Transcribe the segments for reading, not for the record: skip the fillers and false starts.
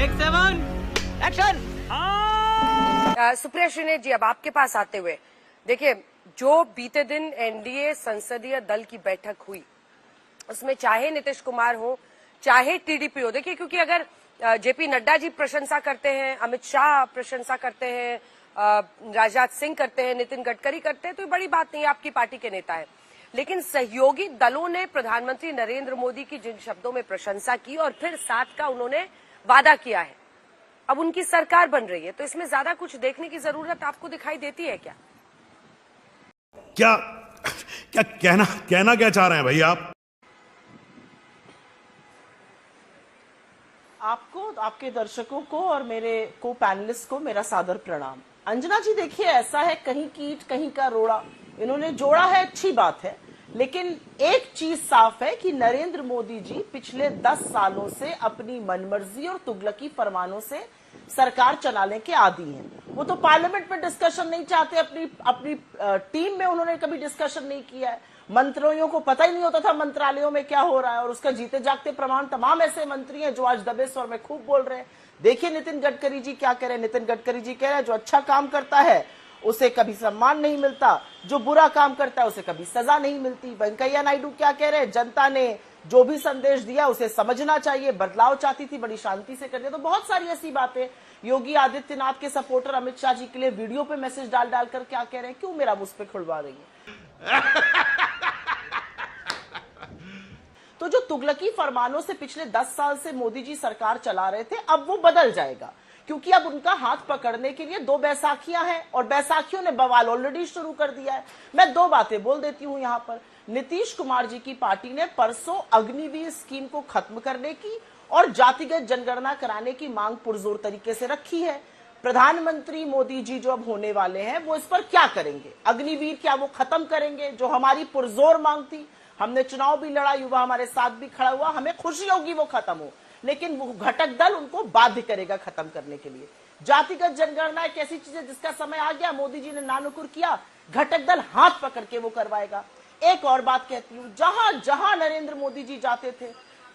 Take 7 action. Supriya Shrinate ji, अब आपके पास आते हुए देखिए, जो बीते दिन एनडीए संसदीय दल की बैठक हुई उसमें चाहे नीतीश कुमार हो चाहे टीडीपी हो, देखिए क्योंकि अगर जेपी नड्डा जी प्रशंसा करते हैं, अमित शाह प्रशंसा करते हैं, राजनाथ सिंह करते हैं, नितिन गडकरी करते हैं, तो ये बड़ी बात नहीं है, आपकी पार्टी के नेता है। लेकिन सहयोगी दलों ने प्रधानमंत्री नरेंद्र मोदी की जिन शब्दों में प्रशंसा की और फिर साथ का उन्होंने वादा किया है, अब उनकी सरकार बन रही है, तो इसमें ज्यादा कुछ देखने की जरूरत आपको दिखाई देती है क्या? क्या क्या कहना क्या चाह रहे हैं भाई आप? आपको, आपके दर्शकों को और मेरे को पैनलिस्ट को मेरा सादर प्रणाम। अंजना जी देखिए, ऐसा है कहीं कीट कहीं का रोड़ा, इन्होंने जोड़ा है, अच्छी बात है, लेकिन एक चीज साफ है कि नरेंद्र मोदी जी पिछले 10 सालों से अपनी मनमर्जी और तुगलकी फरमानों से सरकार चलाने के आदी हैं। वो तो पार्लियामेंट में डिस्कशन नहीं चाहते, अपनी टीम में उन्होंने कभी डिस्कशन नहीं किया है। मंत्रियों को पता ही नहीं होता था मंत्रालयों में क्या हो रहा है, और उसका जीते जागते प्रमाण तमाम ऐसे मंत्री हैं जो आज दबे स्वर में खूब बोल रहे हैं। देखिए नितिन गडकरी जी क्या कह रहे हैं। नितिन गडकरी जी कह रहे हैं जो अच्छा काम करता है उसे कभी सम्मान नहीं मिलता, जो बुरा काम करता है उसे कभी सजा नहीं मिलती। वेंकैया नायडू क्या कह रहे हैं, जनता ने जो भी संदेश दिया उसे समझना चाहिए, बदलाव चाहती थी, बड़ी शांति से कर दिया। तो बहुत सारी ऐसी बातें। योगी आदित्यनाथ के सपोर्टर अमित शाह जी के लिए वीडियो पे मैसेज डाल डालकर क्या कह रहे हैं, क्यों मेरा मुझ पे खुलवा रही है। तो जो तुगलकी फरमानों से पिछले 10 साल से मोदी जी सरकार चला रहे थे, अब वो बदल जाएगा, क्योंकि अब उनका हाथ पकड़ने के लिए 2 बैसाखियां हैं और बैसाखियों ने बवाल ऑलरेडी शुरू कर दिया है। मैं 2 बातें बोल देती हूं यहां पर। नीतीश कुमार जी की पार्टी ने परसों अग्निवीर स्कीम को खत्म करने की और जातिगत जनगणना कराने की मांग पुरजोर तरीके से रखी है। प्रधानमंत्री मोदी जी जो अब होने वाले हैं वो इस पर क्या करेंगे? अग्निवीर क्या वो खत्म करेंगे, जो हमारी पुरजोर मांग थी? हमने चुनाव भी लड़ा, युवा हमारे साथ भी खड़ा हुआ, हमें खुशी होगी वो खत्म हो, लेकिन वो घटक दल उनको बाध्य करेगा खत्म करने के लिए। जातिगत जनगणना एक ऐसी चीज है जिसका समय आ गया, मोदी जी ने नानुकुर किया, घटक दल हाथ पकड़ के वो करवाएगा। एक और बात कहती हूं, जहां जहां नरेंद्र मोदी जी जाते थे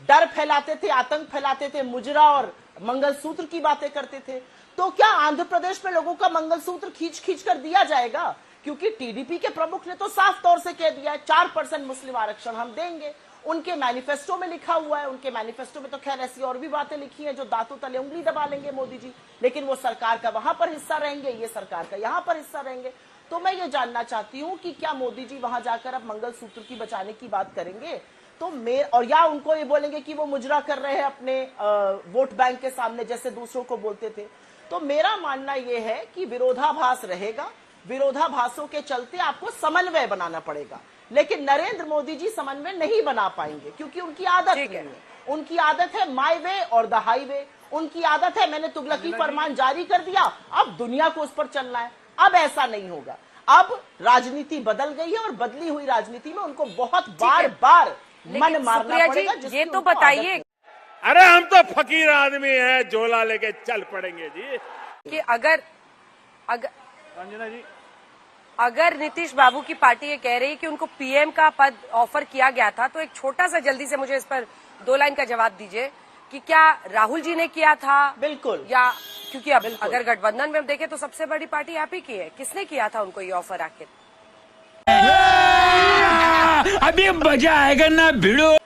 डर फैलाते थे, आतंक फैलाते थे, मुजरा और मंगलसूत्र की बातें करते थे, तो क्या आंध्र प्रदेश में लोगों का मंगलसूत्र खींच खींच कर दिया जाएगा? क्योंकि टीडीपी के प्रमुख ने तो साफ तौर से कह दिया है 4% मुस्लिम आरक्षण हम देंगे। उनके मैनिफेस्टो में लिखा हुआ है। उनके मैनिफेस्टो में तो खैर ऐसी और भी बातें लिखी हैं जो दांतों तले उंगली दबा लेंगे मोदी जी, लेकिन वो सरकार का वहां पर हिस्सा रहेंगे, ये सरकार का यहां पर हिस्सा रहेंगे। तो मैं ये जानना चाहती हूं कि क्या मोदी जी वहां जाकर अब मंगलसूत्र की बचाने की बात करेंगे? तो और या उनको ये बोलेंगे कि वो मुजरा कर रहे हैं अपने वोट बैंक के सामने जैसे दूसरों को बोलते थे? तो मेरा मानना यह है कि विरोधाभास रहेगा, विरोधाभासों के चलते आपको समन्वय बनाना पड़ेगा, लेकिन नरेंद्र मोदी जी समन्वय नहीं बना पाएंगे क्योंकि उनकी आदत नहीं है। उनकी आदत है माय वे और द हाईवे। उनकी आदत है मैंने तुगलकी फरमान जारी कर दिया, अब दुनिया को उस पर चलना है। अब ऐसा नहीं होगा। अब राजनीति बदल गई है और बदली हुई राजनीति में उनको बहुत बार बार मन मारना पड़ेगा। ये तो बताइए, अरे हम तो फकीर आदमी हैं, झोला लेके चल पड़ेंगे जी। कि अगर अंजना जी, अगर नीतीश बाबू की पार्टी ये कह रही है कि उनको पीएम का पद ऑफर किया गया था, तो एक छोटा सा जल्दी से मुझे इस पर 2 लाइन का जवाब दीजिए कि क्या राहुल जी ने किया था? बिल्कुल। या क्योंकि अब अगर गठबंधन में हम देखें तो सबसे बड़ी पार्टी आप ही की है, किसने किया था उनको ये ऑफर आखिर? अभी मजा आएगा ना भिड़ो।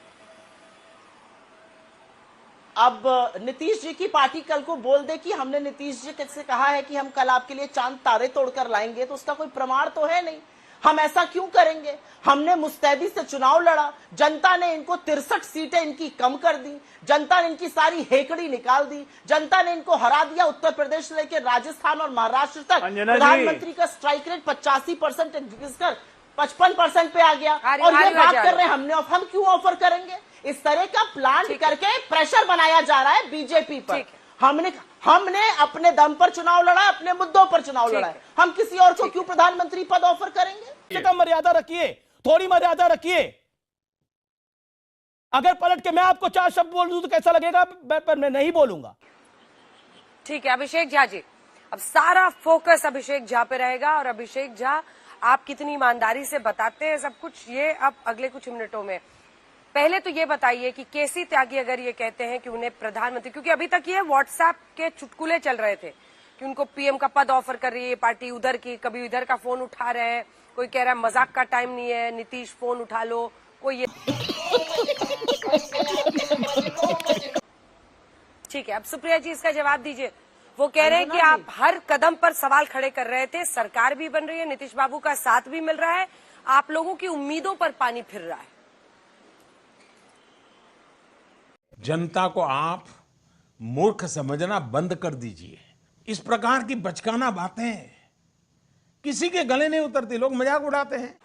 अब नीतीश जी की पार्टी कल को बोल दे कि हमने नीतीश जी से कहा है कि हम कल आपके लिए चांद तारे तोड़कर लाएंगे, तो उसका कोई प्रमाण तो है नहीं। हम ऐसा क्यों करेंगे? हमने मुस्तैदी से चुनाव लड़ा, जनता ने इनको 63 सीटें इनकी कम कर दी, जनता ने इनकी सारी हेकड़ी निकाल दी, जनता ने इनको हरा दिया। उत्तर प्रदेश से लेकर राजस्थान और महाराष्ट्र तक प्रधानमंत्री का स्ट्राइक रेट 85% घिसकर 55% पे आ गया, और ये बात कर रहे हैं हम क्यों ऑफर करेंगे? इस तरह का प्लान करके प्रेशर बनाया जा रहा है बीजेपी पर। हमने अपने दम पर चुनाव लड़ा, अपने मुद्दों पर चुनाव लड़ा है, हम किसी और को क्यों प्रधानमंत्री पद ऑफर करेंगे? कम मर्यादा रखिए, थोड़ी मर्यादा रखिए। अगर पलट के मैं आपको 4 शब्द बोल दूं तो कैसा लगेगा? पर मैं नहीं बोलूंगा। ठीक है अभिषेक झा जी, अब सारा फोकस अभिषेक झा पे रहेगा, और अभिषेक झा आप कितनी ईमानदारी से बताते हैं सब कुछ, ये अब अगले कुछ मिनटों में पहले तो ये बताइए कि केसी त्यागी अगर ये कहते हैं कि उन्हें प्रधानमंत्री, क्योंकि अभी तक ये व्हाट्सएप के चुटकुले चल रहे थे कि उनको पीएम का पद ऑफर कर रही है पार्टी, उधर की कभी इधर का फोन उठा रहे हैं, कोई कह रहा है मजाक का टाइम नहीं है, नीतीश फोन उठा लो, कोई ये ठीक है। अब सुप्रिया जी इसका जवाब दीजिए। वो कह रहे हैं कि आप हर कदम पर सवाल खड़े कर रहे थे, सरकार भी बन रही है, नीतीश बाबू का साथ भी मिल रहा है, आप लोगों की उम्मीदों पर पानी फिर रहा है। जनता को आप मूर्ख समझना बंद कर दीजिए। इस प्रकार की बचकाना बातें किसी के गले नहीं उतरती, लोग मजाक उड़ाते हैं।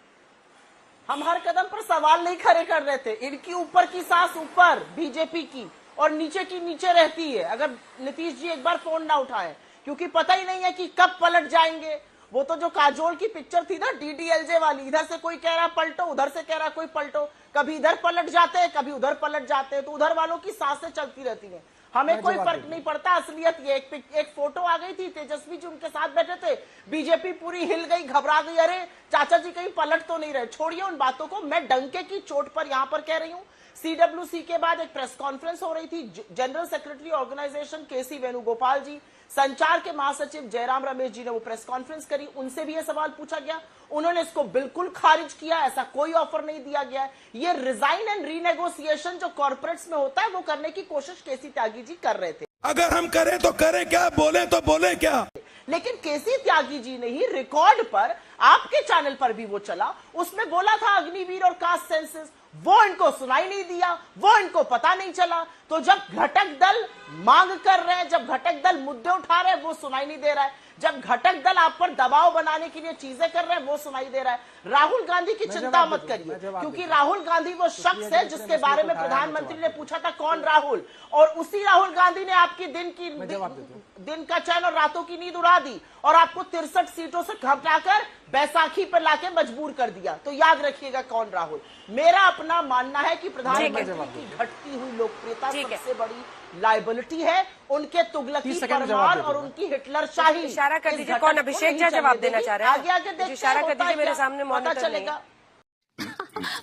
हम हर कदम पर सवाल नहीं खड़े कर रहे थे। इनकी ऊपर की सांस ऊपर बीजेपी की और नीचे की नीचे रहती है अगर नीतीश जी एक बार फोन ना उठाए, क्योंकि पता ही नहीं है कि कब पलट जाएंगे। वो तो जो काजोल की पिक्चर थी ना डीडीएलजे वाली, इधर से कोई कह रहा पलटो, उधर से कह रहा कोई पलटो, कभी इधर पलट जाते हैं कभी उधर पलट जाते हैं, तो उधर वालों की सांसें चलती रहती हैं। हमें कोई फर्क नहीं पड़ता। असलियत ये एक फोटो आ गई थी, तेजस्वी जी उनके साथ बैठे थे, बीजेपी पूरी हिल गई, घबरा गई, अरे चाचा जी कहीं पलट तो नहीं रहे। छोड़िए उन बातों को, मैं डंके की चोट पर यहां पर कह रही हूं। सीडब्ल्यूसी के बाद एक प्रेस कॉन्फ्रेंस हो रही थी, जनरल सेक्रेटरी ऑर्गेनाइजेशन केसी वेणुगोपाल जी, संचार के महासचिव जयराम रमेश जी ने वो प्रेस कॉन्फ्रेंस करी, उनसे भी ये सवाल पूछा गया, उन्होंने इसको बिल्कुल खारिज किया, ऐसा कोई ऑफर नहीं दिया गया। ये रिजाइन एंड रीनेगोशिएशन जो कॉर्पोरेट्स में होता है वो करने की कोशिश केसी त्यागी जी कर रहे थे। अगर हम करें तो करें क्या, बोले तो बोले क्या। लेकिन केसी त्यागी जी ने ही रिकॉर्ड पर, आपके चैनल पर भी वो चला, उसमें बोला था अग्निवीर और कास्ट सेंसस, वो इनको सुनाई नहीं दिया, वो इनको पता नहीं चला। तो जब घटक दल मांग कर रहे हैं, जब घटक दल मुद्दे उठा रहे हैं, वो सुनाई नहीं दे रहा है। जब घटक दल आप पर दबाव बनाने के लिए चीजें कर रहे हैं, वो सुनाई दे रहा है। राहुल गांधी की चिंता मत करिए, क्योंकि राहुल गांधी वो शख्स है जिसके बारे में प्रधानमंत्री ने पूछा था कौन राहुल, और उसी राहुल गांधी ने आपकी दिन का चैन और रातों की नींद उड़ा दी और आपको 63 सीटों से घबराकर बैसाखी पर लाके मजबूर कर दिया। तो याद रखिएगा कौन राहुल। मेरा अपना मानना है कि प्रधानमंत्री की घटती हुई लोकप्रियता सबसे बड़ी लाइबिलिटी है, उनके तुगलकी फरमान और उनकी हिटलर शाही। इशारा कर दीजिए कौन अभिषेक झा जवाब देना चाह रहे हैं। आगे आगे देखते हैं, इशारा कर दीजिए, मेरे सामने मॉनिटर चलेगा।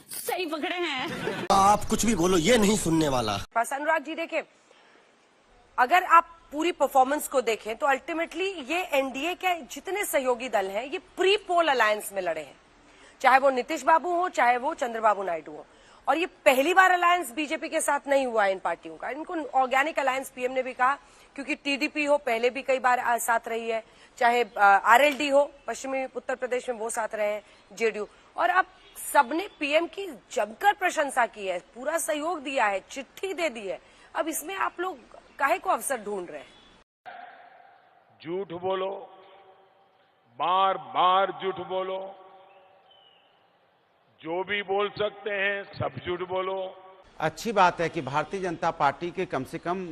सही पकड़े हैं आप, कुछ भी बोलो ये नहीं सुनने वाला। बस अनुराग जी देखिए, अगर आप पूरी परफॉर्मेंस को देखें तो अल्टीमेटली ये एनडीए के जितने सहयोगी दल हैं ये प्री पोल अलायंस में लड़े हैं, चाहे वो नीतीश बाबू हो चाहे वो चंद्रबाबू नायडू हो। और ये पहली बार अलायंस बीजेपी के साथ नहीं हुआ है इन पार्टियों का। इनको ऑर्गेनिक अलायंस पीएम ने भी कहा, क्योंकि टीडीपी हो पहले भी कई बार साथ रही है, चाहे आरएलडी हो पश्चिमी उत्तर प्रदेश में वो साथ रहे हैं, जेडीयू, और अब सबने पीएम की जमकर प्रशंसा की है, पूरा सहयोग दिया है, चिट्ठी दे दी है। अब इसमें आप लोग काहे को अवसर ढूंढ रहे हैं? झूठ बोलो, बार बार झूठ बोलो, जो भी बोल सकते हैं सब झूठ बोलो। अच्छी बात है कि भारतीय जनता पार्टी के कम से कम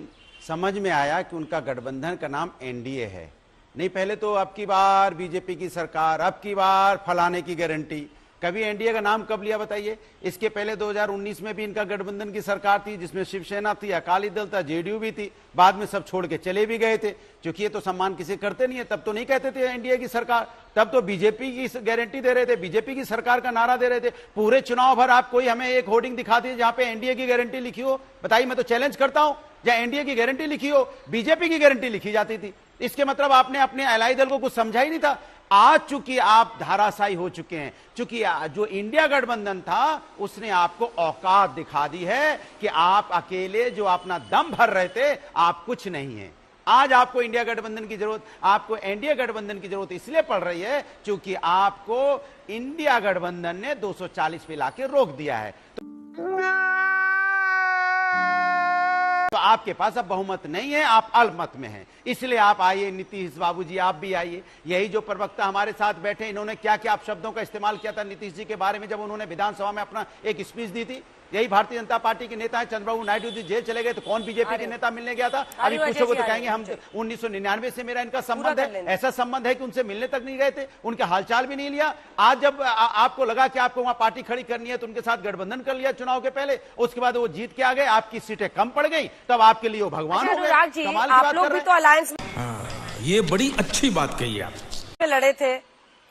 समझ में आया कि उनका गठबंधन का नाम एनडीए है। नहीं पहले तो अब की बार बीजेपी की सरकार, अब की बार फलाने की गारंटी। कभी एनडीए का नाम कब लिया बताइए? इसके पहले 2019 में भी इनका गठबंधन की सरकार थी, जिसमें शिवसेना थी, अकाली दल था, जेडीयू भी थी, बाद में सब छोड़ के चले भी गए थे। क्योंकि ये तो सम्मान किसी करते नहीं है, तब तो नहीं कहते थे एनडीए की सरकार, तब तो बीजेपी की गारंटी दे रहे थे, बीजेपी की सरकार का नारा दे रहे थे। पूरे चुनाव भर आप कोई हमें एक होर्डिंग दिखा दीजिए जहां पे एनडीए की गारंटी लिखी हो, बताइए। मैं तो चैलेंज करता हूं, जहां एनडीए की गारंटी लिखी हो, बीजेपी की गारंटी लिखी जाती थी। इसके मतलब आपने अपने अलाई दल को कुछ समझा ही नहीं था। आज चूंकि आप धाराशायी हो चुके हैं, चूंकि जो इंडिया गठबंधन था उसने आपको औकात दिखा दी है कि आप अकेले जो अपना दम भर रहे थे, आप कुछ नहीं है। आज आपको इंडिया गठबंधन की जरूरत, आपको एनडीए गठबंधन की जरूरत इसलिए पड़ रही है क्योंकि आपको इंडिया गठबंधन ने 240 पे लाके रोक दिया है। तो आपके पास अब बहुमत नहीं है, आप अल्पमत में हैं। इसलिए आप आइए, नीतीश बाबू जी आप भी आइए। यही जो प्रवक्ता हमारे साथ बैठे, इन्होंने क्या क्या शब्दों का इस्तेमाल किया था नीतीश जी के बारे में जब उन्होंने विधानसभा में अपना एक स्पीच दी थी। यही भारतीय जनता पार्टी के नेता है। चंद्रबाबू नायडू जी जेल चले गए तो कौन बीजेपी के नेता मिलने गया था? अभी पूछोगे तो कहेंगे हम 1999 से मेरा इनका संबंध है। ऐसा संबंध है कि उनसे मिलने तक नहीं गए थे, उनके हालचाल भी नहीं लिया। आज जब आपको लगा कि आपको वहां पार्टी खड़ी करनी है तो उनके साथ गठबंधन कर लिया चुनाव के पहले, उसके बाद वो जीत के आ गए, आपकी सीटें कम पड़ गई, तब आपके लिए वो भगवान हो गए। अनुराग जी, आप लोग भी तो अलायंस ये बड़ी अच्छी बात कही आप में लड़े थे।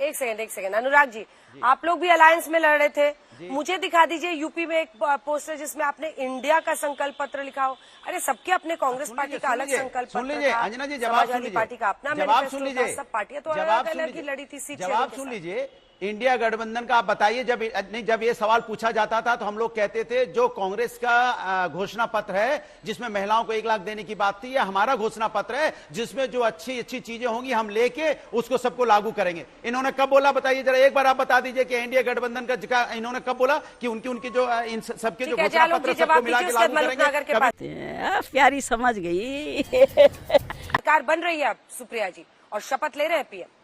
एक सेकंड अनुराग जी, आप लोग भी अलायंस में लड़ रहे थे मुझे दिखा दीजिए यूपी में एक पोस्टर जिसमें आपने इंडिया का संकल्प पत्र लिखा हो। अरे सबके अपने कांग्रेस पार्टी का अलग संकल्प सुन पत्र लीजिए था, अंजना जी, जवाब सुन समाजवादी लीजिए, पार्टी का अपना जवाब मैनिफेस्टो सुन था, लीजिए, सब पार्टियां तो जवाब अलग सुन अलग ही लीजिए, लड़ी थी सीट जवाब सुन लीजिए। इंडिया गठबंधन का आप बताइए, जब ये सवाल पूछा जाता था तो हम लोग कहते थे जो कांग्रेस का घोषणा पत्र है जिसमें महिलाओं को 1 लाख देने की बात थी, या हमारा घोषणा पत्र है जिसमें जो अच्छी अच्छी चीजें होंगी हम लेके उसको सबको लागू करेंगे। इन्होंने कब बोला बताइए जरा, एक बार आप बता दीजिए कि इंडिया गठबंधन का इन्होंने कब बोला कि उनकी जो इन सबके जो घोषणा पत्र सबको मिला के लागू करेंगे। प्यारी समझ गई। सरकार बन रही है अब सुप्रिया जी और शपथ ले रहे हैं पीएम।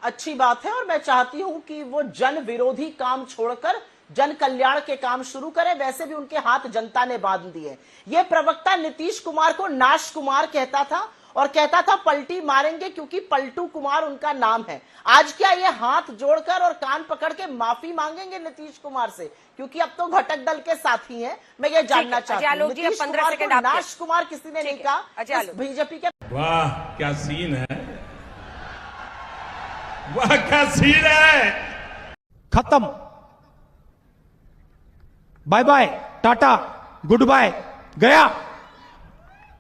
अच्छी बात है और मैं चाहती हूं कि वो जन विरोधी काम छोड़कर जन कल्याण के काम शुरू करें। वैसे भी उनके हाथ जनता ने बांध दिए। ये प्रवक्ता नीतीश कुमार को नाश कुमार कहता था और कहता था पलटी मारेंगे क्योंकि पलटू कुमार उनका नाम है। आज क्या ये हाथ जोड़कर और कान पकड़ के माफी मांगेंगे नीतीश कुमार से, क्योंकि अब तो घटक दल के साथी हैं। मैं ये जानना चाहती हूँ, नीतीश कुमार को नाश कुमार किसी ने नहीं कहा, बीजेपी के। वाह क्या सीन है, वाह क्या सीन है। खत्म, bye bye, ta-ta, goodbye, गया।